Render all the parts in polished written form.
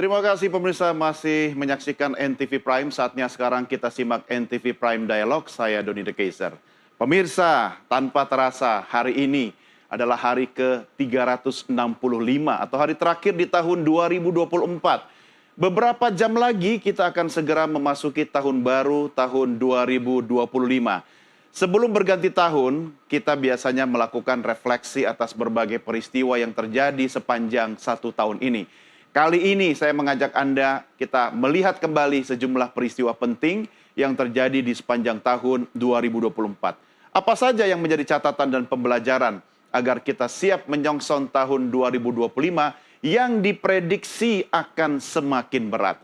terima kasih pemirsa masih menyaksikan NTV Prime. Saatnya sekarang kita simak NTV Prime Dialog. Saya Doni The Kaiser. Pemirsa, tanpa terasa hari ini adalah hari ke-365 atau hari terakhir di tahun 2024. Beberapa jam lagi kita akan segera memasuki tahun baru tahun 2025. Sebelum berganti tahun, kita biasanya melakukan refleksi atas berbagai peristiwa yang terjadi sepanjang satu tahun ini. Kali ini saya mengajak Anda kita melihat kembali sejumlah peristiwa penting yang terjadi di sepanjang tahun 2024. Apa saja yang menjadi catatan dan pembelajaran agar kita siap menyongsong tahun 2025 yang diprediksi akan semakin berat.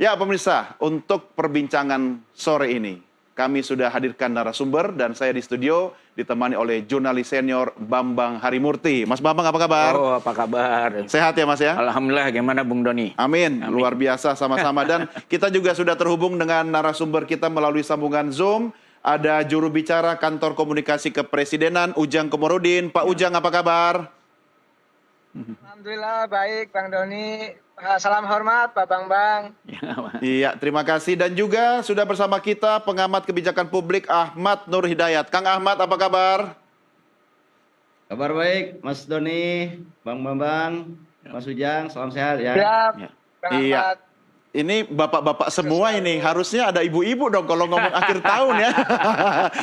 Ya pemirsa, untuk perbincangan sore ini, kami sudah hadirkan narasumber dan saya di studio ditemani oleh jurnalis senior Bambang Harimurti. Mas Bambang, apa kabar? Oh, apa kabar? Sehat ya Mas ya? Alhamdulillah, gimana Bung Doni? Amin, luar biasa sama-sama. Dan kita juga sudah terhubung dengan narasumber kita melalui sambungan Zoom. Ada juru bicara Kantor Komunikasi Kepresidenan, Ujang Komarudin. Pak Ujang, apa kabar? Alhamdulillah baik Bang Doni. Salam hormat Pak Bambang. Iya, terima kasih. Dan juga sudah bersama kita pengamat kebijakan publik Ahmad Nur Hidayat. Kang Ahmad, apa kabar? Kabar baik, Mas Doni, Bang Bambang, Mas Ujang, salam sehat ya. Siap, Bang Iya. Ahmad. Ini bapak-bapak semua ini, harusnya ada ibu-ibu dong kalau ngomong akhir tahun ya.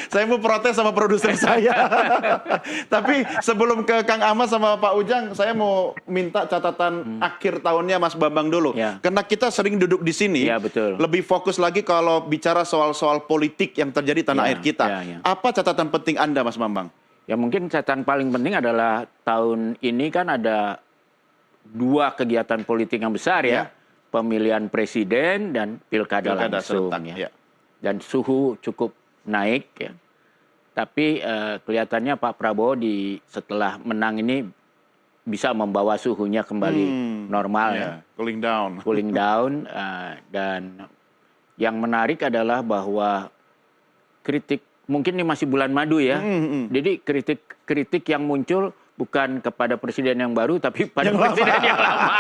Saya mau protes sama produser saya. Tapi sebelum ke Kang Ahmad sama Pak Ujang, saya mau minta catatan akhir tahunnya Mas Bambang dulu. Ya. Karena kita sering duduk di sini, Ya, betul. lebih fokus lagi kalau bicara soal-soal politik yang terjadi di tanah Ya, air kita. ya. Apa catatan penting Anda Mas Bambang? Ya mungkin catatan paling penting adalah tahun ini kan ada dua kegiatan politik yang besar ya. Pemilihan presiden dan pilkada langsung serentak, ya. ya. Dan suhu cukup naik ya. Tapi kelihatannya Pak Prabowo setelah menang ini bisa membawa suhunya kembali normal ya. Cooling down. Cooling down dan yang menarik adalah bahwa kritik mungkin ini masih bulan madu ya. Jadi kritik yang muncul bukan kepada presiden yang baru tapi pada presiden yang lama.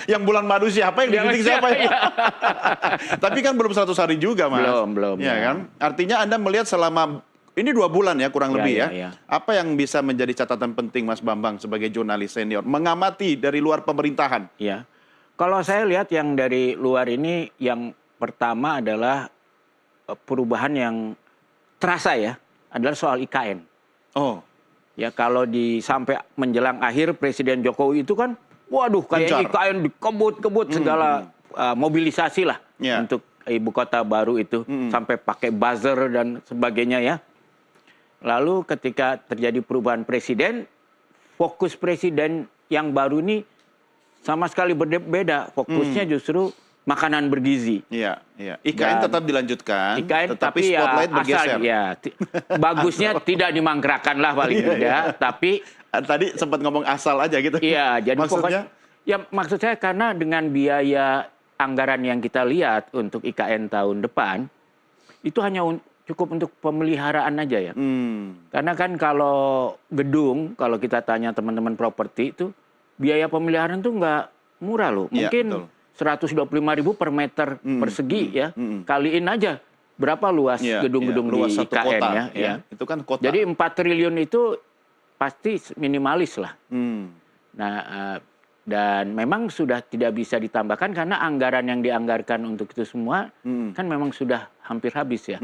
Yang bulan madu siapa yang dikritik siapa ya? Tapi kan belum 100 hari juga Mas. Belum. Ya kan? Artinya Anda melihat selama ini 2 bulan ya kurang lebih ya. Apa yang bisa menjadi catatan penting Mas Bambang sebagai jurnalis senior mengamati dari luar pemerintahan? Ya. Kalau saya lihat yang dari luar ini yang pertama adalah perubahan yang terasa ya adalah soal IKN. Oh. Ya kalau sampai menjelang akhir Presiden Jokowi itu kan waduh kayak IKN dikebut-kebut segala mobilisasi lah untuk ibu kota baru itu sampai pakai buzzer dan sebagainya ya. Lalu ketika terjadi perubahan presiden, fokus presiden yang baru ini sama sekali berbeda. Fokusnya justru makanan bergizi. Iya. IKN tetap dilanjutkan, IKN, tapi spotlight bergeser. Bagusnya tidak dimangkrakan lah paling tidak, tapi tadi sempat ngomong asal aja gitu. Iya, jadi maksudnya? Maksud saya karena dengan biaya anggaran yang kita lihat untuk IKN tahun depan, itu hanya cukup untuk pemeliharaan aja ya. Karena kan kalau gedung, kalau kita tanya teman-teman properti itu, biaya pemeliharaan tuh nggak murah loh. Mungkin 125.000 per meter persegi ya. Kaliin aja berapa luas gedung-gedung di IKN kota, ya. Itu kan kota. Jadi 4 triliun itu pasti minimalis lah. Nah, dan memang sudah tidak bisa ditambahkan karena anggaran yang dianggarkan untuk itu semua kan memang sudah hampir habis ya.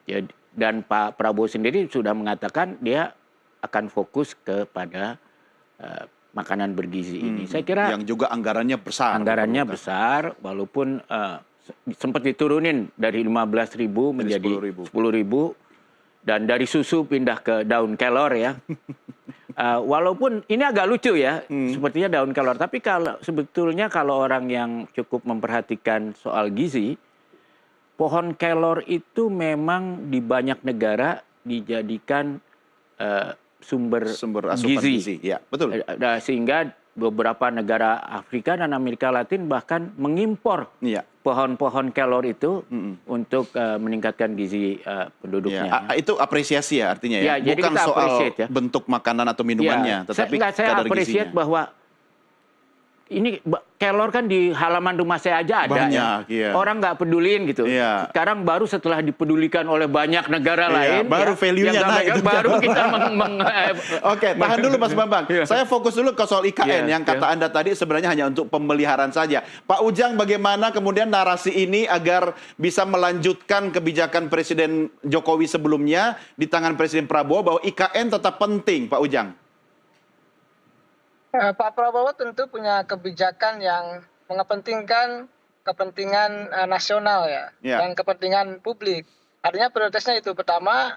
Ya. Dan Pak Prabowo sendiri sudah mengatakan dia akan fokus kepada makanan bergizi ini. Saya kira yang juga anggarannya besar. Anggarannya besar, walaupun sempat diturunin dari 15.000 menjadi 10.000. Dan dari susu pindah ke daun kelor ya. Walaupun ini agak lucu ya, sepertinya daun kelor. Tapi sebetulnya kalau orang yang cukup memperhatikan soal gizi, pohon kelor itu memang di banyak negara dijadikan sumber asupan gizi. Ya, betul. Sehingga beberapa negara Afrika dan Amerika Latin bahkan mengimpor pohon-pohon kelor itu untuk meningkatkan gizi penduduknya. Itu apresiasi ya artinya ya, jadi bukan kita soal ya. bentuk makanan atau minumannya, tetapi saya kadar apresiasi gizinya. bahwa ini kelor kan di halaman rumah saya aja ada. Banyak, iya. Orang nggak pedulin gitu. Iya. Sekarang baru setelah dipedulikan oleh banyak negara Iya, lain, baru value-nya yang naik itu. baru kita Oke, tahan dulu Mas Bambang. Iya. Saya fokus dulu ke soal IKN Iya, yang kata Anda tadi sebenarnya hanya untuk pemeliharaan saja. Pak Ujang, bagaimana kemudian narasi ini agar bisa melanjutkan kebijakan Presiden Jokowi sebelumnya di tangan Presiden Prabowo bahwa IKN tetap penting, Pak Ujang? Pak Prabowo tentu punya kebijakan yang mengepentingkan kepentingan nasional ya, Ya. dan kepentingan publik. Artinya prioritasnya itu pertama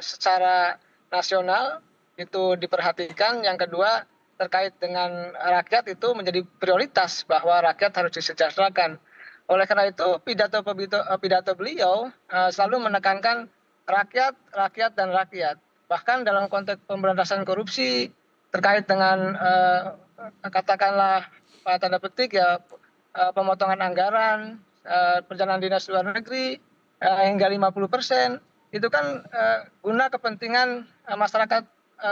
secara nasional itu diperhatikan, yang kedua terkait dengan rakyat itu menjadi prioritas bahwa rakyat harus disejahterakan. Oleh karena itu pidato beliau selalu menekankan rakyat, rakyat dan rakyat. Bahkan dalam konteks pemberantasan korupsi terkait dengan katakanlah tanda petik ya pemotongan anggaran, perjalanan dinas luar negeri hingga 50%, itu kan guna kepentingan masyarakat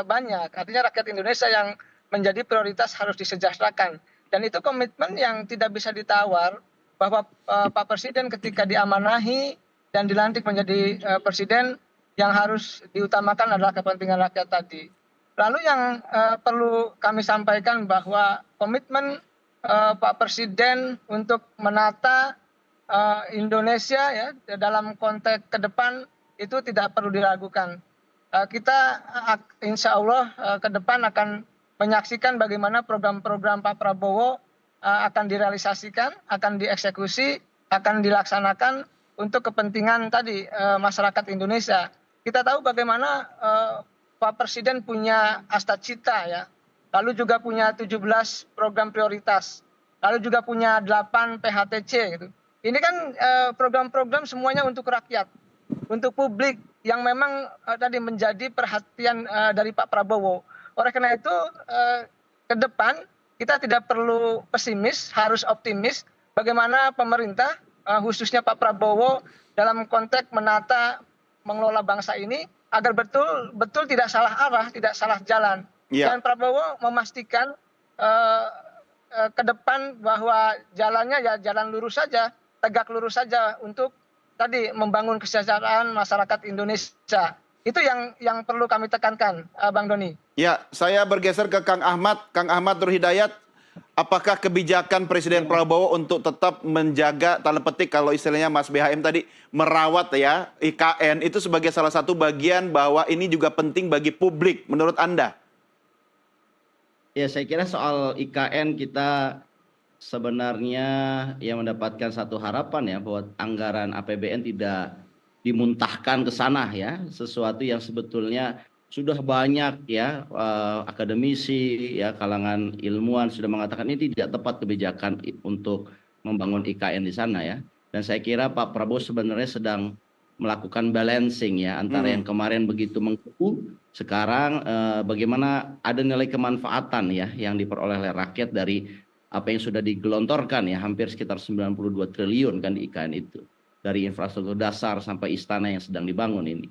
banyak. Artinya rakyat Indonesia yang menjadi prioritas harus disejahterakan. Dan itu komitmen yang tidak bisa ditawar, bahwa Pak Presiden ketika diamanahi dan dilantik menjadi presiden, yang harus diutamakan adalah kepentingan rakyat tadi. Lalu yang perlu kami sampaikan bahwa komitmen Pak Presiden untuk menata Indonesia ya dalam konteks ke depan itu tidak perlu diragukan. Kita insya Allah ke depan akan menyaksikan bagaimana program-program Pak Prabowo akan direalisasikan, akan dieksekusi, akan dilaksanakan untuk kepentingan tadi masyarakat Indonesia. Kita tahu bagaimana Pak Presiden punya Astacita ya, lalu juga punya 17 program prioritas, lalu juga punya 8 PHTC gitu. Ini kan program-program semuanya untuk rakyat, untuk publik yang memang tadi menjadi perhatian dari Pak Prabowo. Oleh karena itu ke depan kita tidak perlu pesimis, harus optimis bagaimana pemerintah khususnya Pak Prabowo dalam konteks menata mengelola bangsa ini agar betul tidak salah arah, tidak salah jalan. Ya. Dan Prabowo memastikan ke depan bahwa jalannya ya jalan lurus saja, tegak lurus saja untuk tadi membangun kesejahteraan masyarakat Indonesia. Itu yang perlu kami tekankan, Bang Doni. Ya, saya bergeser ke Kang Ahmad. Kang Ahmad Nur Hidayat, apakah kebijakan Presiden Prabowo untuk tetap menjaga, tanda petik kalau istilahnya Mas BHM tadi, merawat ya IKN itu sebagai salah satu bagian bahwa ini juga penting bagi publik menurut Anda? Ya, saya kira soal IKN kita sebenarnya ya mendapatkan satu harapan ya bahwa anggaran APBN tidak dimuntahkan ke sana ya, sesuatu yang sebetulnya sudah banyak ya akademisi ya kalangan ilmuwan sudah mengatakan ini tidak tepat kebijakan untuk membangun IKN di sana ya. Dan saya kira Pak Prabowo sebenarnya sedang melakukan balancing ya antara yang kemarin begitu mengkuku, sekarang bagaimana ada nilai kemanfaatan ya yang diperoleh oleh rakyat dari apa yang sudah digelontorkan ya, hampir sekitar 92 triliun kan di IKN itu, dari infrastruktur dasar sampai istana yang sedang dibangun ini.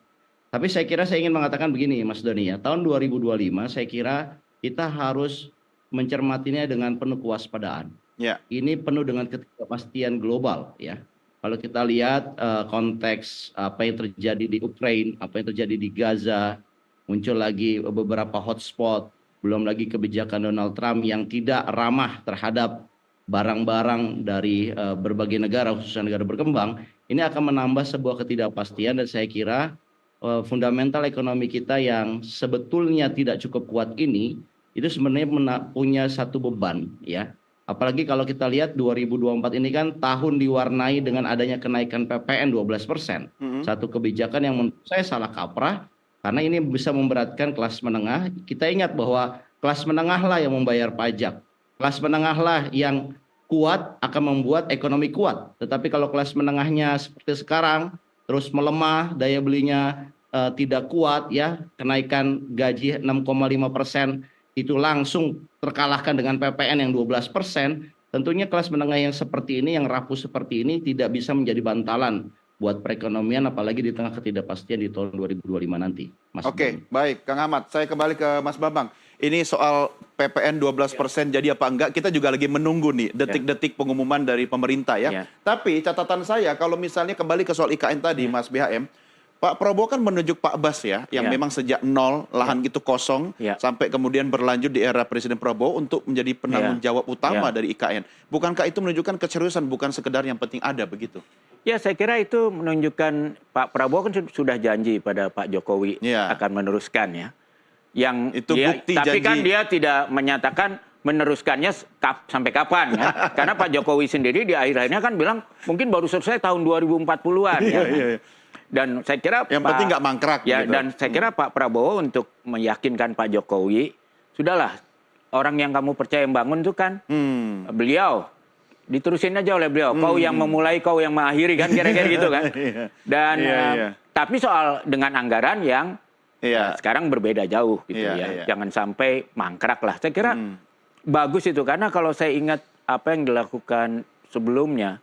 Tapi saya kira saya ingin mengatakan begini Mas Doni ya, tahun 2025 saya kira kita harus mencermatinya dengan penuh kewaspadaan. Ya. Ini penuh dengan ketidakpastian global ya. Kalau kita lihat konteks apa yang terjadi di Ukraina, apa yang terjadi di Gaza, muncul lagi beberapa hotspot, belum lagi kebijakan Donald Trump yang tidak ramah terhadap barang-barang dari berbagai negara, khususnya negara berkembang. Ini akan menambah sebuah ketidakpastian dan saya kira fundamental ekonomi kita yang sebetulnya tidak cukup kuat ini, itu sebenarnya punya satu beban ya. Apalagi kalau kita lihat 2024 ini kan tahun diwarnai dengan adanya kenaikan PPN 12%. Satu kebijakan yang menurut saya salah kaprah, karena ini bisa memberatkan kelas menengah. Kita ingat bahwa kelas menengah lah yang membayar pajak. Kelas menengah lah yang kuat akan membuat ekonomi kuat. Tetapi kalau kelas menengahnya seperti sekarang, terus melemah, daya belinya tidak kuat ya, kenaikan gaji 6,5%, itu langsung terkalahkan dengan PPN yang 12%, tentunya kelas menengah yang seperti ini, yang rapuh seperti ini tidak bisa menjadi bantalan buat perekonomian, apalagi di tengah ketidakpastian di tahun 2025 nanti. Oke, baik Kang Ahmad. Saya kembali ke Mas Bambang. ini soal PPN 12% jadi apa enggak, kita juga lagi menunggu nih detik-detik pengumuman dari pemerintah ya. Ya. Tapi catatan saya kalau misalnya kembali ke soal IKN tadi, Mas BHM, Pak Prabowo kan menunjuk Pak Bas ya, yang memang sejak nol lahan gitu kosong sampai kemudian berlanjut di era Presiden Prabowo untuk menjadi penanggung jawab utama dari IKN. Bukankah itu menunjukkan keseriusan, bukan sekedar yang penting ada begitu? Ya, saya kira itu menunjukkan Pak Prabowo kan sudah janji pada Pak Jokowi akan meneruskan ya. Yang itu dia, bukti tapi janji. kan dia tidak menyatakan meneruskannya sampai kapan ya. Karena Pak Jokowi sendiri di akhir-akhirnya kan bilang mungkin baru selesai tahun 2040-an ya. Dan saya kira yang penting nggak mangkrak. Ya, gitu. dan saya kira Pak Prabowo untuk meyakinkan Pak Jokowi, sudahlah orang yang kamu percaya yang bangun itu kan beliau. Diterusin aja oleh beliau. Kau yang memulai, kau yang mengakhiri kan kira-kira gitu kan. Dan tapi soal dengan anggaran yang sekarang berbeda jauh gitu ya. Jangan sampai mangkrak lah. Saya kira bagus itu karena kalau saya ingat apa yang dilakukan sebelumnya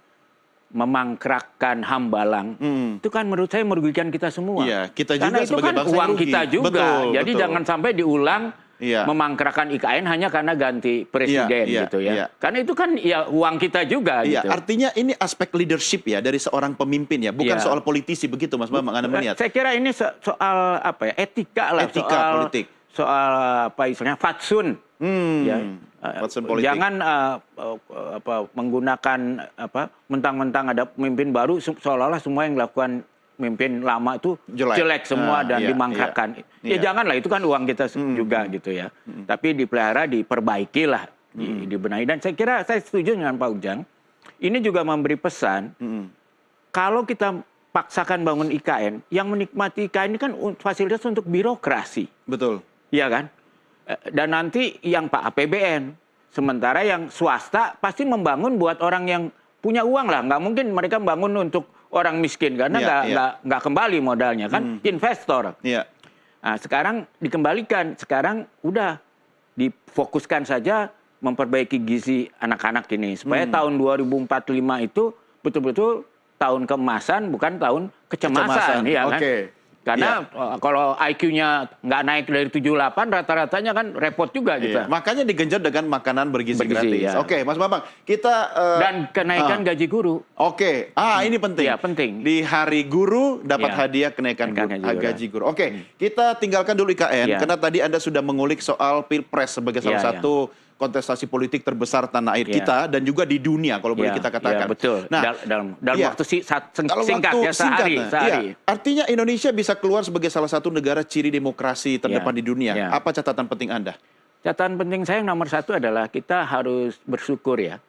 memangkrakkan Hambalang itu kan menurut saya merugikan kita semua. Kita karena juga itu kan uang kita juga. Jadi betul. jangan sampai diulang memangkrakkan IKN hanya karena ganti presiden gitu ya. Karena itu kan ya uang kita juga gitu. Artinya ini aspek leadership ya dari seorang pemimpin ya, bukan soal politisi begitu Mas Bambang Anda melihat. Saya kira ini soal apa ya? Etika lah, soal politik. Soal apa istilahnya fatsun. Fatsun politik. Jangan menggunakan mentang-mentang ada pemimpin baru seolah-olah semua yang dilakukan pemimpin lama itu jelek semua dan dimangkrakkan. Ya janganlah, itu kan uang kita juga gitu ya. Tapi dipelihara, diperbaikilah, dibenahi. Dan saya kira saya setuju dengan Pak Ujang. Ini juga memberi pesan, kalau kita paksakan bangun IKN, yang menikmati IKN ini kan fasilitas untuk birokrasi. Betul. Iya kan? Dan nanti yang Pak APBN. Sementara yang swasta pasti membangun buat orang yang punya uang lah. Nggak mungkin mereka membangun untuk orang miskin karena nggak kembali modalnya kan, investor. Nah, sekarang dikembalikan, sekarang udah difokuskan saja memperbaiki gizi anak-anak ini supaya tahun 2045 itu betul-betul tahun keemasan bukan tahun kecemasan. Ya kan? Karena kalau IQ-nya nggak naik dari 78, rata-ratanya kan repot juga gitu. Makanya digenjot dengan makanan bergizi gratis. Oke, Mas Bambang, kita... dan kenaikan gaji guru. Ini penting. Penting. Di hari guru dapat hadiah kenaikan gaji guru. Kita tinggalkan dulu IKN, karena tadi Anda sudah mengulik soal Pilpres sebagai salah satu kontestasi politik terbesar tanah air kita dan juga di dunia kalau boleh kita katakan. Betul. Nah, dalam waktu singkat ya, sehari. Artinya Indonesia bisa keluar sebagai salah satu negara ciri demokrasi terdepan di dunia. Apa catatan penting Anda? Catatan penting saya yang nomor satu adalah kita harus bersyukur ya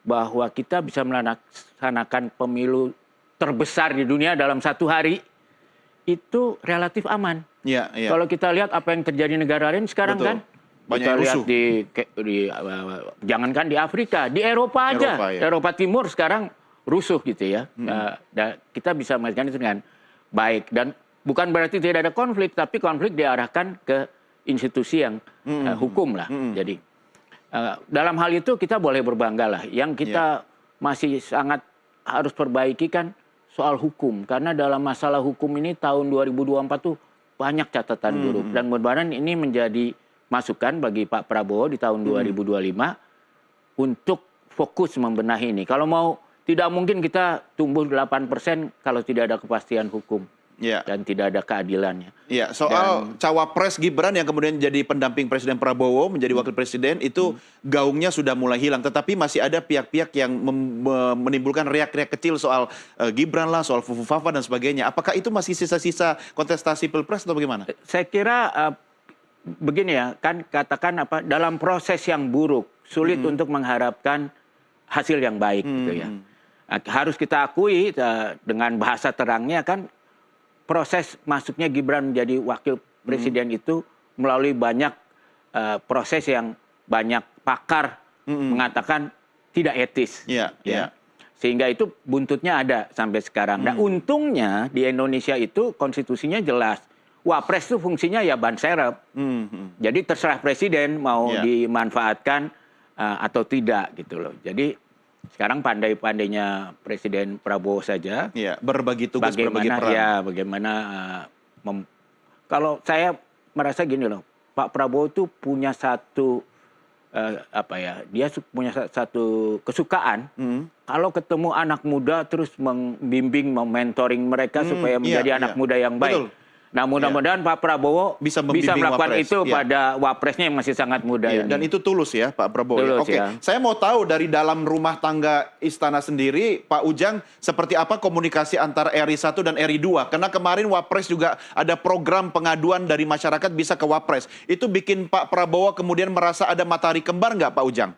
bahwa kita bisa melaksanakan pemilu terbesar di dunia dalam satu hari itu relatif aman. Kalau kita lihat apa yang terjadi di negara lain sekarang kan. Banyak kita lihat rusuh. jangankan di Afrika, di Eropa aja. Eropa Timur sekarang rusuh gitu ya. Kita bisa melihatkan itu dengan baik. Dan bukan berarti tidak ada konflik, tapi konflik diarahkan ke institusi yang hukum lah. Jadi dalam hal itu kita boleh berbangga lah. Yang kita masih sangat harus perbaiki kan soal hukum. Karena dalam masalah hukum ini tahun 2024 tuh banyak catatan buruk. Dan mudah-mudahan ini menjadi masukan bagi Pak Prabowo di tahun 2025 untuk fokus membenahi ini. Kalau mau, tidak mungkin kita tumbuh 8% kalau tidak ada kepastian hukum dan tidak ada keadilannya. Soal cawapres Gibran yang kemudian jadi pendamping Presiden Prabowo menjadi wakil presiden itu gaungnya sudah mulai hilang. Tetapi masih ada pihak-pihak yang menimbulkan riak-riak kecil soal Gibran lah, soal Fufu Fafa dan sebagainya. Apakah itu masih sisa-sisa kontestasi Pilpres atau bagaimana? Saya kira begini ya, kan katakan dalam proses yang buruk, sulit untuk mengharapkan hasil yang baik gitu ya. Harus kita akui dengan bahasa terangnya kan proses masuknya Gibran menjadi wakil presiden itu melalui banyak proses yang banyak pakar mengatakan tidak etis. Sehingga itu buntutnya ada sampai sekarang. Nah, untungnya di Indonesia itu konstitusinya jelas. Wapres itu fungsinya ya ban serep. Jadi terserah presiden mau dimanfaatkan atau tidak gitu loh. Jadi sekarang pandai-pandainya Presiden Prabowo saja. Berbagi tugas, berbagi peran. Bagaimana kalau saya merasa gini loh. Pak Prabowo itu punya satu dia punya satu kesukaan kalau ketemu anak muda terus membimbing, mementoring mereka supaya menjadi anak muda yang baik. Betul. Nah, mudah-mudahan Pak Prabowo bisa melakukan Wapres. itu pada wapresnya yang masih sangat muda ini. Dan itu tulus ya Pak Prabowo. Tulus, Oke, ya. saya mau tahu dari dalam rumah tangga istana sendiri, Pak Ujang, seperti apa komunikasi antara RI 1 dan RI 2? Karena kemarin Wapres juga ada program pengaduan dari masyarakat bisa ke Wapres. Itu bikin Pak Prabowo kemudian merasa ada matahari kembar nggak Pak Ujang?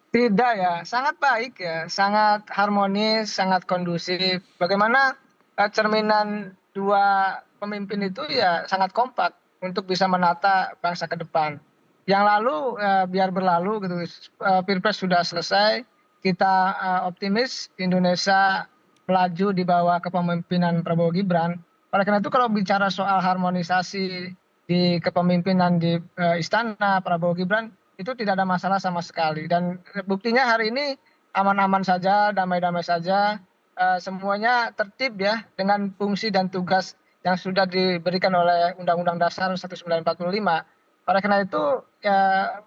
Tidak ya, sangat baik ya, sangat harmonis, sangat kondusif. Bagaimana cerminan dua pemimpin itu ya sangat kompak untuk bisa menata bangsa ke depan. Yang lalu biar berlalu gitu. Pilpres sudah selesai, kita optimis Indonesia melaju di bawah kepemimpinan Prabowo Gibran. Oleh karena itu kalau bicara soal harmonisasi di kepemimpinan di istana Prabowo Gibran itu tidak ada masalah sama sekali. Dan buktinya hari ini aman-aman saja, damai-damai saja. Semuanya tertib ya dengan fungsi dan tugas yang sudah diberikan oleh Undang-Undang Dasar 1945. Oleh karena itu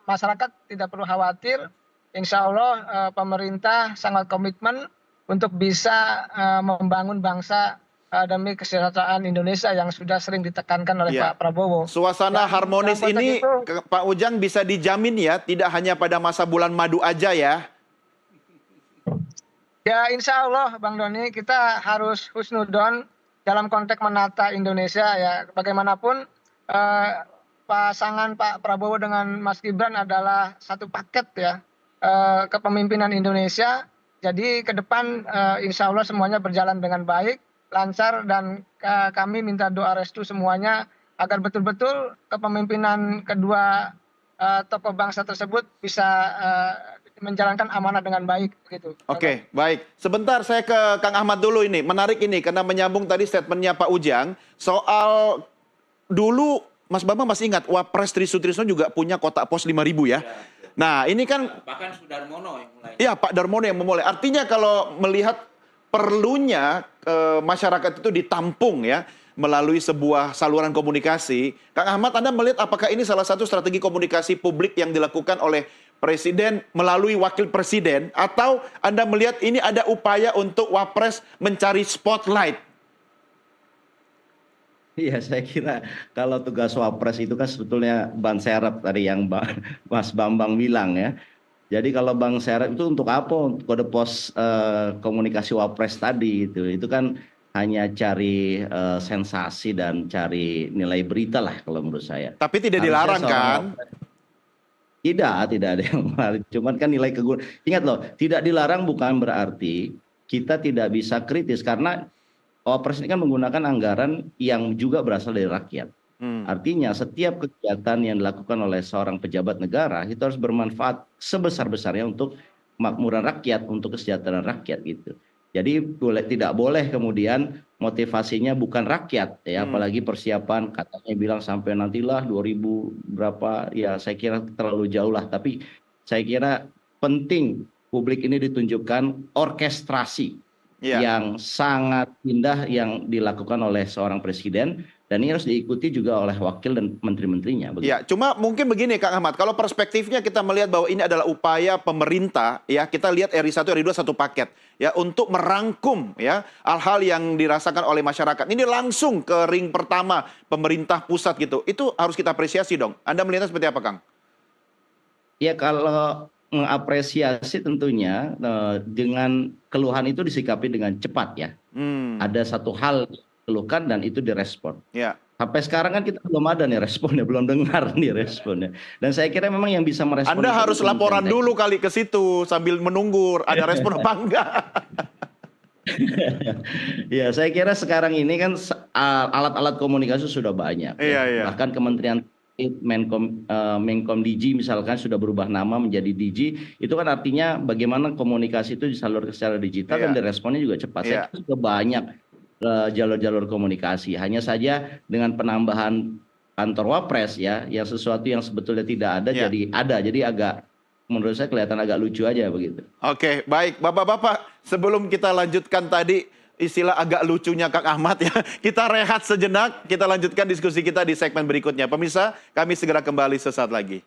masyarakat tidak perlu khawatir. Insya Allah pemerintah sangat komitmen untuk bisa membangun bangsa demi kesejahteraan Indonesia yang sudah sering ditekankan oleh Pak Prabowo. Suasana harmonis ini, Pak Ujang, bisa dijamin ya, tidak hanya pada masa bulan madu aja ya? Ya insya Allah Bang Doni, kita harus husnudon dalam konteks menata Indonesia ya. Bagaimanapun pasangan Pak Prabowo dengan Mas Gibran adalah satu paket ya kepemimpinan Indonesia. Jadi ke depan insya Allah semuanya berjalan dengan baik, lancar, dan kami minta doa restu semuanya agar betul-betul kepemimpinan kedua tokoh bangsa tersebut bisa menjalankan amanah dengan baik gitu. Oke, baik. Sebentar saya ke Kang Ahmad dulu ini. Menarik ini karena menyambung tadi statementnya Pak Ujang soal dulu Mas Bambang masih ingat Wapres Tri Sutrisno juga punya kotak pos 5.000 ya. Nah, ini kan bahkan Sudarmono yang mulai. Iya, Pak Darmono yang memulai. Artinya kalau melihat perlunya masyarakat itu ditampung ya melalui sebuah saluran komunikasi. Kang Ahmad, Anda melihat apakah ini salah satu strategi komunikasi publik yang dilakukan oleh Presiden melalui Wakil Presiden, atau Anda melihat ini ada upaya untuk Wapres mencari spotlight? Iya, saya kira kalau tugas Wapres itu kan sebetulnya ban serep tadi yang Mas Bambang bilang ya. Jadi kalau ban serep itu untuk apa? Untuk kode pos komunikasi Wapres tadi itu kan hanya cari sensasi dan cari nilai berita lah kalau menurut saya. Tapi tidak dilarang kan? Tidak ada yang melarang. Cuman kan nilai kegunaan. Ingat loh, tidak dilarang bukan berarti kita tidak bisa kritis karena Wapres ini kan menggunakan anggaran yang juga berasal dari rakyat. Artinya setiap kegiatan yang dilakukan oleh seorang pejabat negara itu harus bermanfaat sebesar-besarnya untuk kemakmuran rakyat, untuk kesejahteraan rakyat gitu. Jadi tidak boleh kemudian motivasinya bukan rakyat ya, apalagi persiapan katanya bilang sampai nantilah 2000 berapa ya, saya kira terlalu jauh lah. Tapi saya kira penting publik ini ditunjukkan orkestrasi yang sangat indah yang dilakukan oleh seorang presiden, dan ini harus diikuti juga oleh wakil dan menteri-menterinya. Ya, cuma mungkin begini Kang Ahmad, kalau perspektifnya kita melihat bahwa ini adalah upaya pemerintah, ya kita lihat RI 1, RI 2 satu paket, ya untuk merangkum ya hal-hal yang dirasakan oleh masyarakat. Ini langsung ke ring pertama pemerintah pusat gitu. Itu harus kita apresiasi dong. Anda melihatnya seperti apa, Kang? Ya kalau mengapresiasi tentunya dengan keluhan itu disikapi dengan cepat ya. Ada satu hal keluhkan dan itu direspon. Ya. Sampai sekarang kan kita belum ada nih responnya, belum dengar nih responnya. Dan saya kira memang yang bisa merespon. Anda harus laporan dulu kali ke situ sambil menunggu ada respon apa enggak. Ya, saya kira sekarang ini kan alat-alat komunikasi sudah banyak. Iya. Bahkan Kementerian Menkom DG misalkan sudah berubah nama menjadi DG, itu kan artinya bagaimana komunikasi itu disalurkan secara digital dan diresponnya juga cepat. Saya kira sudah banyak jalur-jalur komunikasi. Hanya saja dengan penambahan kantor Wapres ya, yang sesuatu yang sebetulnya tidak ada jadi ada. Jadi agak menurut saya kelihatan agak lucu aja begitu. Oke, baik. Bapak-bapak, sebelum kita lanjutkan tadi, istilah agak lucunya Kang Ahmad ya. Kita rehat sejenak, kita lanjutkan diskusi kita di segmen berikutnya. Pemirsa, kami segera kembali sesaat lagi.